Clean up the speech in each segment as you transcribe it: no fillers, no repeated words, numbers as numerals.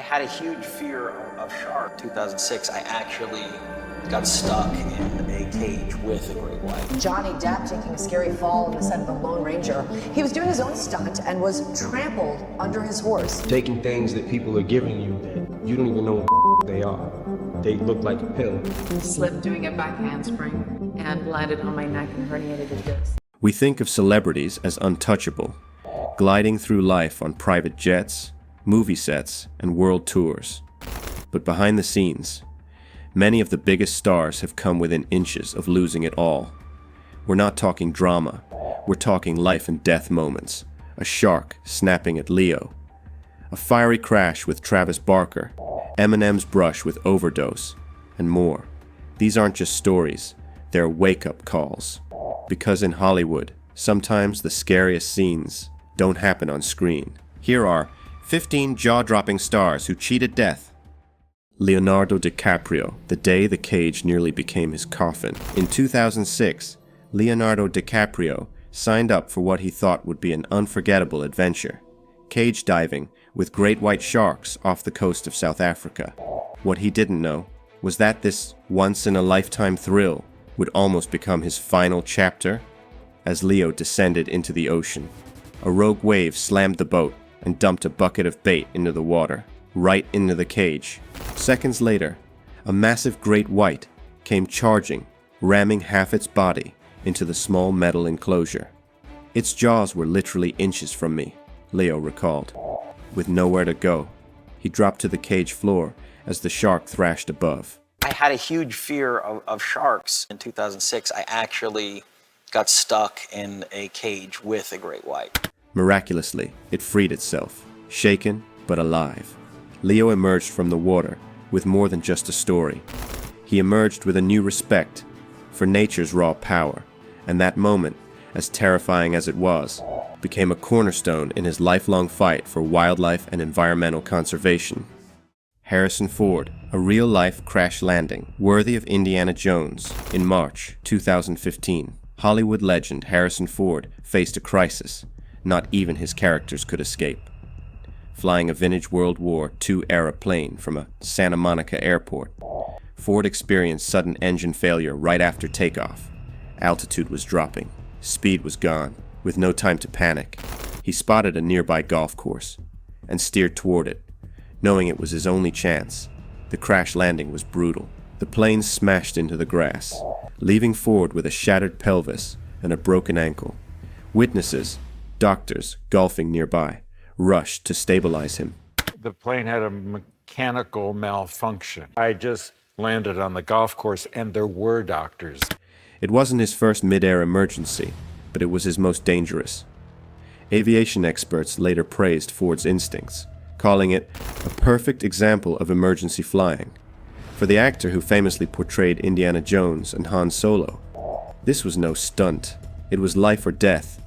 had a huge fear of sharks. 2006, I actually got stuck in a cage with a great white. Johnny Depp taking a scary fall on the set of The Lone Ranger. He was doing his own stunt and was trampled under his horse. Taking things that people are giving you that you don't even know what they are. They look like a pill. Slipped doing a back handspring and landed on my neck and herniated a disc. We think of celebrities as untouchable, gliding through life on private jets, movie sets, and world tours. But behind the scenes, many of the biggest stars have come within inches of losing it all. We're not talking drama, we're talking life and death moments. A shark snapping at Leo, a fiery crash with Travis Barker, Eminem's brush with overdose, and more. These aren't just stories, they're wake-up calls. Because in Hollywood, sometimes the scariest scenes don't happen on screen. Here are 15 jaw-dropping stars who cheated death. Leonardo DiCaprio, the day the cage nearly became his coffin. In 2006, Leonardo DiCaprio signed up for what he thought would be an unforgettable adventure: cage diving with great white sharks off the coast of South Africa. What he didn't know was that this once-in-a-lifetime thrill would almost become his final chapter. As Leo descended into the ocean, a rogue wave slammed the boat and dumped a bucket of bait into the water, right into the cage. Seconds later, a massive great white came charging, ramming half its body into the small metal enclosure. Its jaws were literally inches from me, Leo recalled. With nowhere to go, he dropped to the cage floor as the shark thrashed above. I had a huge fear of sharks. In 2006, I actually got stuck in a cage with a great white. Miraculously, it freed itself, shaken but alive. Leo emerged from the water with more than just a story. He emerged with a new respect for nature's raw power, and that moment, as terrifying as it was, became a cornerstone in his lifelong fight for wildlife and environmental conservation. Harrison Ford, a real-life crash landing worthy of Indiana Jones. In March 2015, Hollywood legend Harrison Ford faced a crisis not even his characters could escape. Flying a vintage World War II era plane from a Santa Monica airport, Ford experienced sudden engine failure right after takeoff. Altitude was dropping, speed was gone. With no time to panic, he spotted a nearby golf course and steered toward it, knowing it was his only chance. The crash landing was brutal. The plane smashed into the grass, leaving Ford with a shattered pelvis and a broken ankle. Witnesses, doctors golfing nearby, rushed to stabilize him. The plane had a mechanical malfunction. I just landed on the golf course and there were doctors. It wasn't his first mid-air emergency, but it was his most dangerous. Aviation experts later praised Ford's instincts, calling it a perfect example of emergency flying. For the actor who famously portrayed Indiana Jones and Han Solo, this was no stunt. It was life or death.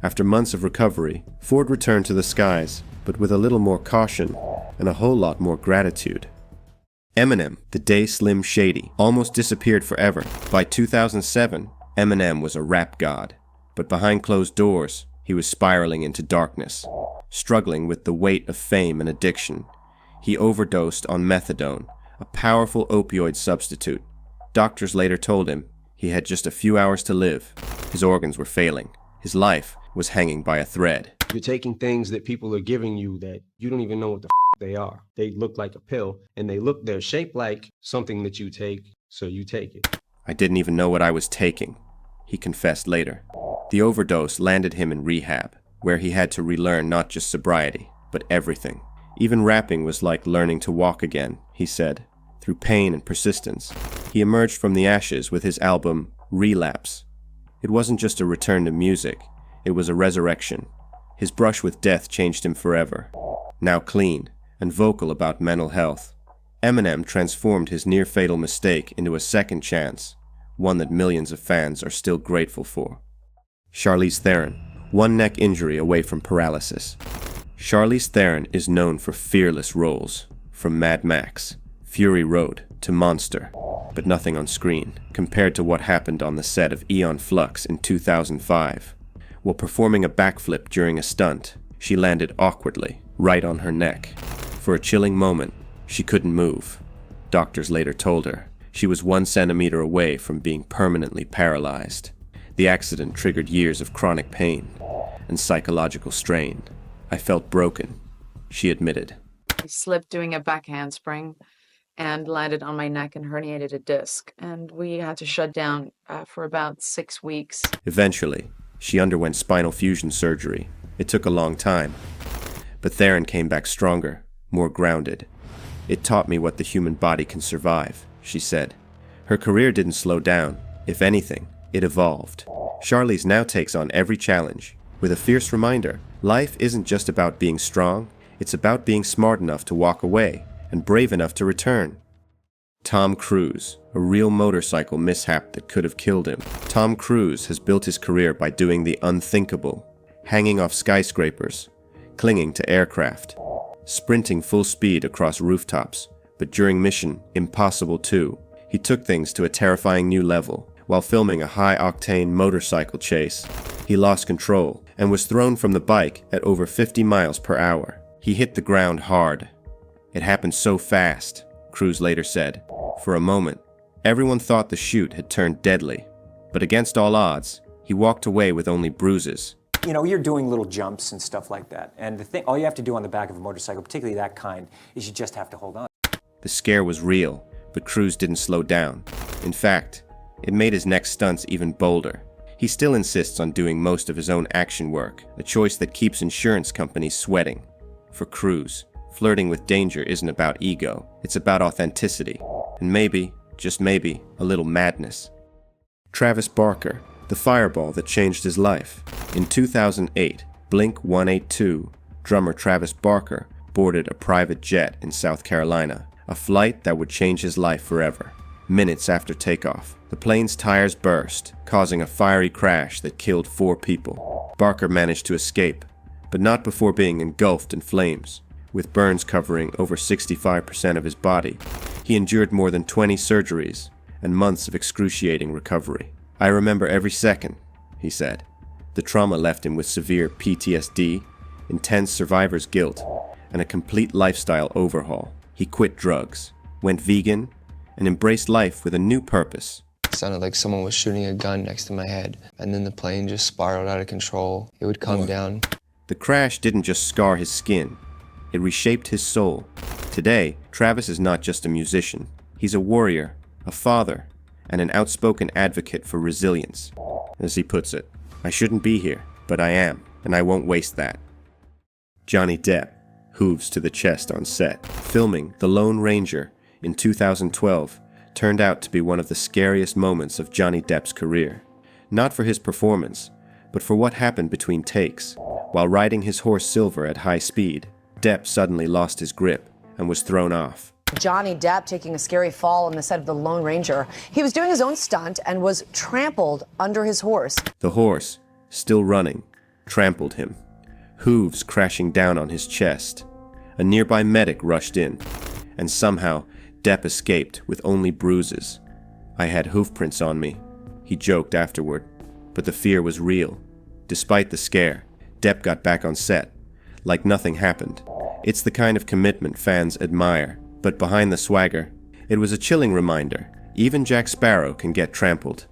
After months of recovery, Ford returned to the skies, but with a little more caution and a whole lot more gratitude. Eminem, the day Slim Shady, almost disappeared forever. By 2007, Eminem was a rap god, but behind closed doors, he was spiraling into darkness. Struggling with the weight of fame and addiction, he overdosed on methadone, a powerful opioid substitute. Doctors later told him he had just a few hours to live. His organs were failing. His life was hanging by a thread. You're taking things that people are giving you that you don't even know what the they are. They look like a pill, and they're shaped like something that you take, so you take it. I didn't even know what I was taking, he confessed later. The overdose landed him in rehab, where he had to relearn not just sobriety, but everything. Even rapping was like learning to walk again, he said. Through pain and persistence, he emerged from the ashes with his album, Relapse. It wasn't just a return to music, it was a resurrection. His brush with death changed him forever. Now clean and vocal about mental health, Eminem transformed his near-fatal mistake into a second chance, one that millions of fans are still grateful for. Charlize Theron, one neck injury away from paralysis. Charlize Theron is known for fearless roles, from Mad Max, Fury Road, to Monster, but nothing on screen, compared to what happened on the set of Aeon Flux in 2005. While performing a backflip during a stunt, she landed awkwardly, right on her neck. For a chilling moment, she couldn't move. Doctors later told her she was 1 centimeter away from being permanently paralyzed. The accident triggered years of chronic pain and psychological strain. I felt broken, she admitted. I slipped doing a back handspring and landed on my neck and herniated a disc. And we had to shut down for about 6 weeks. Eventually, she underwent spinal fusion surgery. It took a long time. But Theron came back stronger, more grounded. It taught me what the human body can survive, she said. Her career didn't slow down. If anything, it evolved. Charlize now takes on every challenge, with a fierce reminder, life isn't just about being strong, it's about being smart enough to walk away and brave enough to return. Tom Cruise, a real motorcycle mishap that could have killed him. Tom Cruise has built his career by doing the unthinkable, hanging off skyscrapers, clinging to aircraft, sprinting full speed across rooftops, but during Mission Impossible 2, he took things to a terrifying new level. While filming a high-octane motorcycle chase, he lost control and was thrown from the bike at over 50 miles per hour. He hit the ground hard. It happened so fast, Cruise later said. For a moment, everyone thought the shoot had turned deadly, but against all odds, he walked away with only bruises. You know, you're doing little jumps and stuff like that, and the thing, all you have to do on the back of a motorcycle, particularly that kind, is you just have to hold on. The scare was real, but Cruise didn't slow down. In fact, it made his next stunts even bolder. He still insists on doing most of his own action work, a choice that keeps insurance companies sweating. For Cruise, flirting with danger isn't about ego, it's about authenticity, and maybe, just maybe, a little madness. Travis Barker, the fireball that changed his life. In 2008, Blink-182 drummer Travis Barker boarded a private jet in South Carolina, a flight that would change his life forever. Minutes after takeoff, the plane's tires burst, causing a fiery crash that killed 4 people. Barker managed to escape, but not before being engulfed in flames. With burns covering over 65% of his body, he endured more than 20 surgeries and months of excruciating recovery. I remember every second, he said. The trauma left him with severe PTSD, intense survivor's guilt, and a complete lifestyle overhaul. He quit drugs, went vegan, and embraced life with a new purpose. It sounded like someone was shooting a gun next to my head, and then the plane just spiraled out of control. It would come down. The crash didn't just scar his skin, it reshaped his soul. Today, Travis is not just a musician. He's a warrior, a father, and an outspoken advocate for resilience. As he puts it, I shouldn't be here, but I am, and I won't waste that. Johnny Depp, hooves to the chest on set. Filming The Lone Ranger in 2012 turned out to be one of the scariest moments of Johnny Depp's career. Not for his performance, but for what happened between takes. While riding his horse Silver at high speed, Depp suddenly lost his grip and was thrown off. Johnny Depp taking a scary fall on the set of The Lone Ranger. He was doing his own stunt and was trampled under his horse. The horse, still running, trampled him, hooves crashing down on his chest. A nearby medic rushed in, and somehow Depp escaped with only bruises. I had hoof prints on me, he joked afterward, but the fear was real. Despite the scare, Depp got back on set, like nothing happened. It's the kind of commitment fans admire, but behind the swagger, it was a chilling reminder. Even Jack Sparrow can get trampled.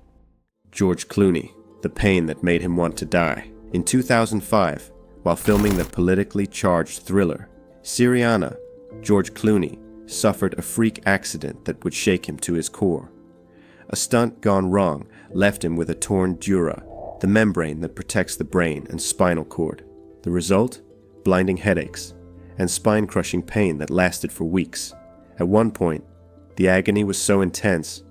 George Clooney, the pain that made him want to die. In 2005, while filming the politically charged thriller, Syriana, George Clooney suffered a freak accident that would shake him to his core. A stunt gone wrong left him with a torn dura, the membrane that protects the brain and spinal cord. The result? Blinding headaches and spine-crushing pain that lasted for weeks. At one point, the agony was so intense,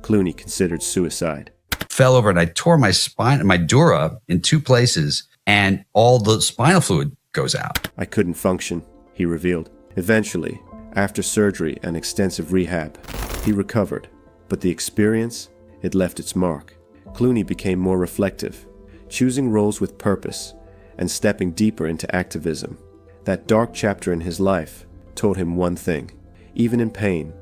Clooney considered suicide. Fell over and I tore my spine, my dura in 2 places, and all the spinal fluid goes out. I couldn't function, he revealed. Eventually, after surgery and extensive rehab, he recovered, but the experience, it left its mark. Clooney became more reflective, choosing roles with purpose and stepping deeper into activism. That dark chapter in his life told him one thing: even in pain,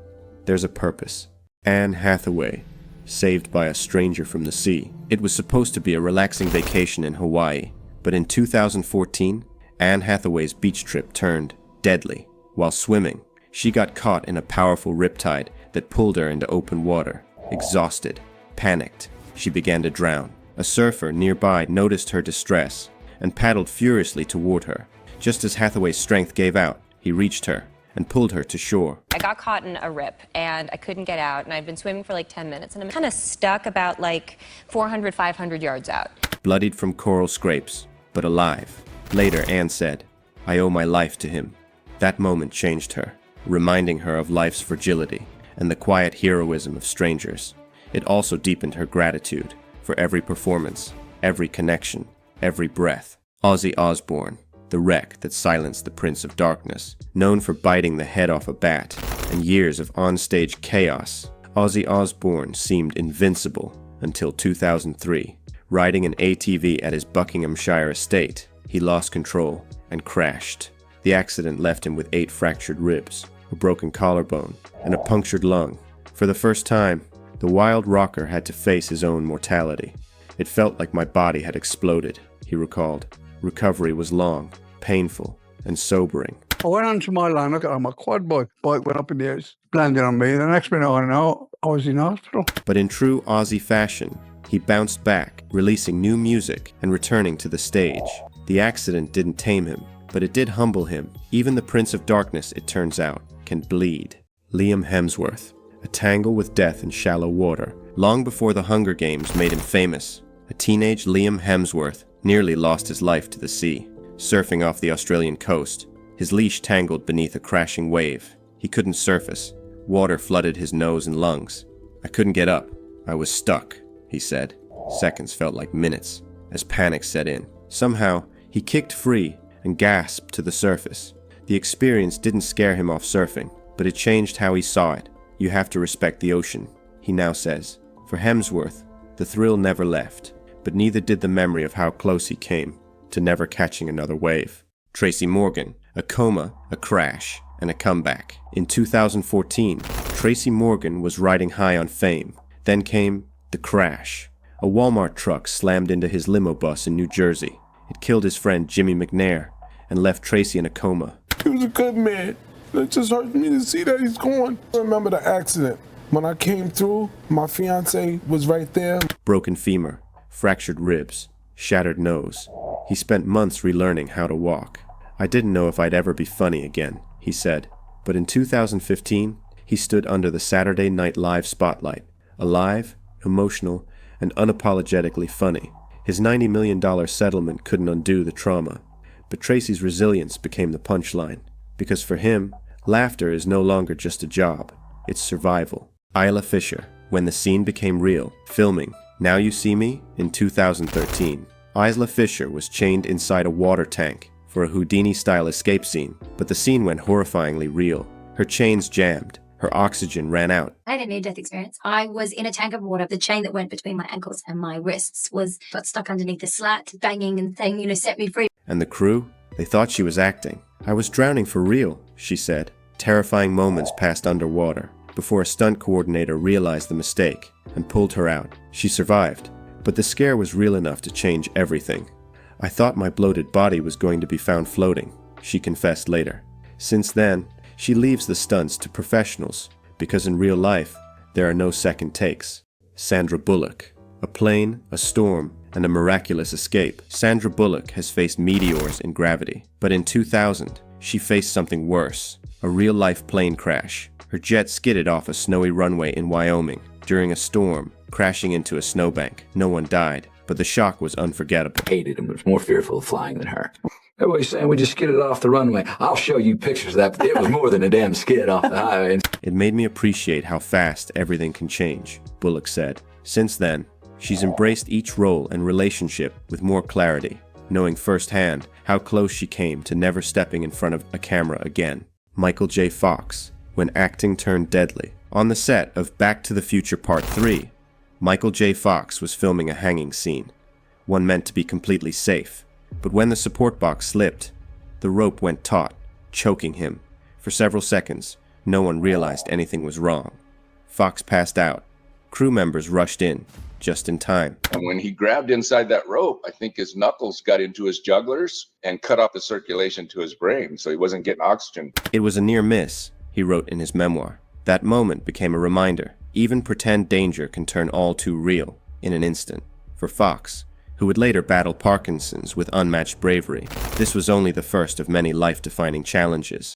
there's a purpose. Anne Hathaway, saved by a stranger from the sea. It was supposed to be a relaxing vacation in Hawaii, but in 2014, Anne Hathaway's beach trip turned deadly. While swimming, she got caught in a powerful riptide that pulled her into open water. Exhausted, panicked, she began to drown. A surfer nearby noticed her distress and paddled furiously toward her. Just as Hathaway's strength gave out, he reached her and pulled her to shore. I got caught in a rip and I couldn't get out, and I'd been swimming for like 10 minutes and I'm kind of stuck about like 400, 500 yards out. Bloodied from coral scrapes, but alive. Later, Anne said, "I owe my life to him." That moment changed her, reminding her of life's fragility and the quiet heroism of strangers. It also deepened her gratitude for every performance, every connection, every breath. Ozzy Osbourne, the wreck that silenced the Prince of Darkness, known for biting the head off a bat and years of onstage chaos. Ozzy Osbourne seemed invincible until 2003. Riding an ATV at his Buckinghamshire estate, he lost control and crashed. The accident left him with 8 fractured ribs, a broken collarbone, and a punctured lung. For the first time, the wild rocker had to face his own mortality. "It felt like my body had exploded," he recalled. Recovery was long, painful, and sobering. I went onto my line, I got on my quad bike, went up in the air, landed on me. The next minute I know, I was in hospital. But in true Ozzy fashion, he bounced back, releasing new music and returning to the stage. The accident didn't tame him, but it did humble him. Even the Prince of Darkness, it turns out, can bleed. Liam Hemsworth, a tangle with death in shallow water. Long before the Hunger Games made him famous, a teenage Liam Hemsworth nearly lost his life to the sea. Surfing off the Australian coast, his leash tangled beneath a crashing wave. He couldn't surface. Water flooded his nose and lungs. "I couldn't get up. I was stuck," he said. Seconds felt like minutes, as panic set in. Somehow, he kicked free and gasped to the surface. The experience didn't scare him off surfing, but it changed how he saw it. "You have to respect the ocean," he now says. For Hemsworth, the thrill never left, but neither did the memory of how close he came to never catching another wave. Tracy Morgan, a coma, a crash, and a comeback. In 2014, Tracy Morgan was riding high on fame. Then came the crash. A Walmart truck slammed into his limo bus in New Jersey. It killed his friend Jimmy McNair and left Tracy in a coma. He was a good man. It just hurts me to see that he's gone. I remember the accident. When I came through, my fiance was right there. Broken femur, fractured ribs, shattered nose. He spent months relearning how to walk. "I didn't know if I'd ever be funny again," he said. But in 2015, he stood under the Saturday Night Live spotlight, alive, emotional, and unapologetically funny. His $90 million settlement couldn't undo the trauma, but Tracy's resilience became the punchline. Because for him, laughter is no longer just a job, it's survival. Isla Fisher, When the Scene Became Real, filming Now You See Me in 2013. Isla Fisher was chained inside a water tank for a Houdini-style escape scene, but the scene went horrifyingly real. Her chains jammed, her oxygen ran out. I had a near-death experience. I was in a tank of water. The chain that went between my ankles and my wrists got stuck underneath the slat, banging and saying, set me free. And the crew? They thought she was acting. "I was drowning for real," she said. Terrifying moments passed underwater before a stunt coordinator realized the mistake and pulled her out. She survived, but the scare was real enough to change everything. "I thought my bloated body was going to be found floating," she confessed later. Since then, she leaves the stunts to professionals because in real life, there are no second takes. Sandra Bullock. A plane, a storm, and a miraculous escape. Sandra Bullock has faced meteors in gravity, but in 2000, she faced something worse. A real-life plane crash. Her jet skidded off a snowy runway in Wyoming during a storm, crashing into a snowbank. No one died, but the shock was unforgettable. Hated and was more fearful of flying than her. Everybody's saying we just skidded off the runway. I'll show you pictures of that, but it was more than a damn skid off the highway. "It made me appreciate how fast everything can change," Bullock said. Since then, she's embraced each role and relationship with more clarity, knowing firsthand how close she came to never stepping in front of a camera again. Michael J. Fox, When Acting Turned Deadly. On the set of Back to the Future Part 3, Michael J. Fox was filming a hanging scene, one meant to be completely safe. But when the support box slipped, the rope went taut, choking him. For several seconds, no one realized anything was wrong. Fox passed out. Crew members rushed in, just in time. And when he grabbed inside that rope, I think his knuckles got into his jugglers and cut off the circulation to his brain, so he wasn't getting oxygen. It was a near miss, he wrote in his memoir. That moment became a reminder. Even pretend danger can turn all too real in an instant. For Fox, who would later battle Parkinson's with unmatched bravery, this was only the first of many life-defining challenges.